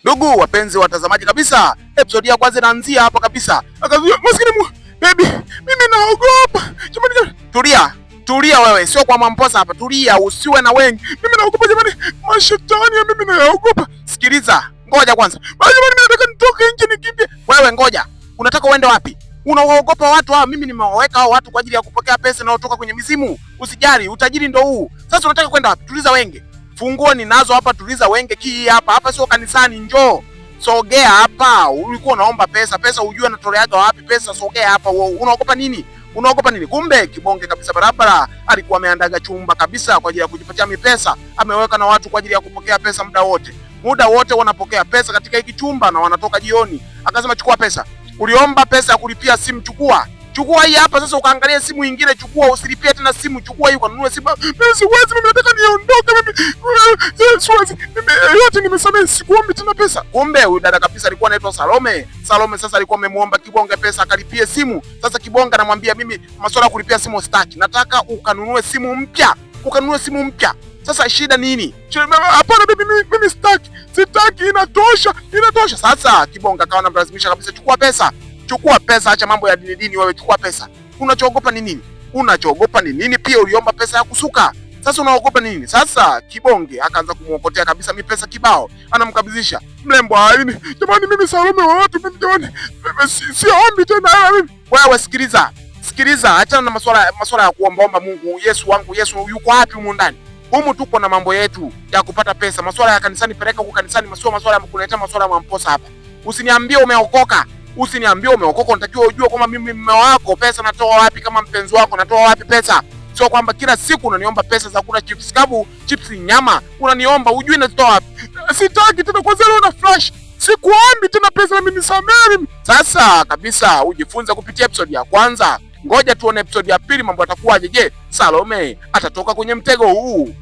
Ndugu wapenzi watazamaji kabisa, episode ya kwanza inaanzia hapa kabisa. Akazua maskini baby, mimi naogopa. Jamani, tulia wewe, sio kwa Mamposa hapa. Tulia, usiwe na wengi. Mimi naogopa jamani, mashetani ya mimi naogopa. Sikiliza, ngoja kwanza. Jamani, mimi nataka nitoke nje nikimbie. Wewe ngoja. Unataka uende wapi? Unawaogopa watu hao? Mimi nimewaweka hao watu kwa ajili ya kupokea pesa na kutoka kwenye mizimu. Usijali, utajiri ndio huu. Sasa unataka kwenda wapi? Tuliza wenge. Funguo ninazo hapa, tuliza wenge kii hapa. Hapa sio kanisani, njoo. Sogea hapa. Ulikuwa unaomba pesa, ujue natoleaga wapi pesa? Sogea hapa. Unaogopa nini? Unaogopa nini? Kumbe kibonge kabisa barabara alikuwa ameandaga chumba kabisa kwa ajili ya kujipatia mipesa. Ameweka na watu kwa ajili ya kupokea pesa muda wote wanapokea pesa katika hiki chumba na wanatoka jioni. Akasema chukua pesa. Uliomba pesa ya kulipia simu, chukua hii hapa sasa, ukaangalia simu nyingine, chukua, usilipie tena simu, chukua hii ukanunue simu. Mimi siwezi, mimi nataka niondoke mimi. Siwezi. Mimi yote nimesamehe, sikuombi tena pesa. Kumbe huyu dada kabisa alikuwa anaitwa Salome. Salome sasa alikuwa amemuomba kibonge pesa akalipie simu. Sasa kibonge anamwambia mimi masuala ya kulipia simu sitaki. Nataka ukanunue simu mpya. Sasa shida nini? Hapana bibi, mimi sitaki, inatosha. Sasa kibonga akawa anamlazimisha kabisa, chukua pesa, acha mambo ya dini wewe, chukua pesa. Unachoogopa ni nini? Pia uliomba pesa ya kusuka. Sasa unaogopa nini? Sasa kibonge akaanza kumuokotea kabisa mipesa kibao, anamkabidhisha mlembo. Jamani, mimi Salome wa watu, mimi jamani, siombi tena mimi. Wewe sikiliza, achana na masuala ya kuombaomba Mungu. Yesu wangu, Yesu yuko wapi humu ndani? Humu tuko na mambo yetu ya kupata pesa. Masuala ya kanisani peleka huko kanisani, masuala ya kuleta masuala ya Mamposa hapa. Usiniambie umeokoka. Unatakiwa ujue kwamba mimi mume wako, pesa natoa wapi? Kama mpenzi wako natoa wapi pesa? Sio kwamba kila siku unaniomba pesa za kula chips kavu, chips nyama. Unaniomba ujue natoa wapi? Sitaki tena, kwanza leo na flash. Sikuombi tena pesa, mimi nisamehe. Sasa kabisa ujifunze kupitia episode ya kwanza. Ngoja tuone episode ya pili mambo yatakuwaje. Je, Salome atatoka kwenye mtego huu?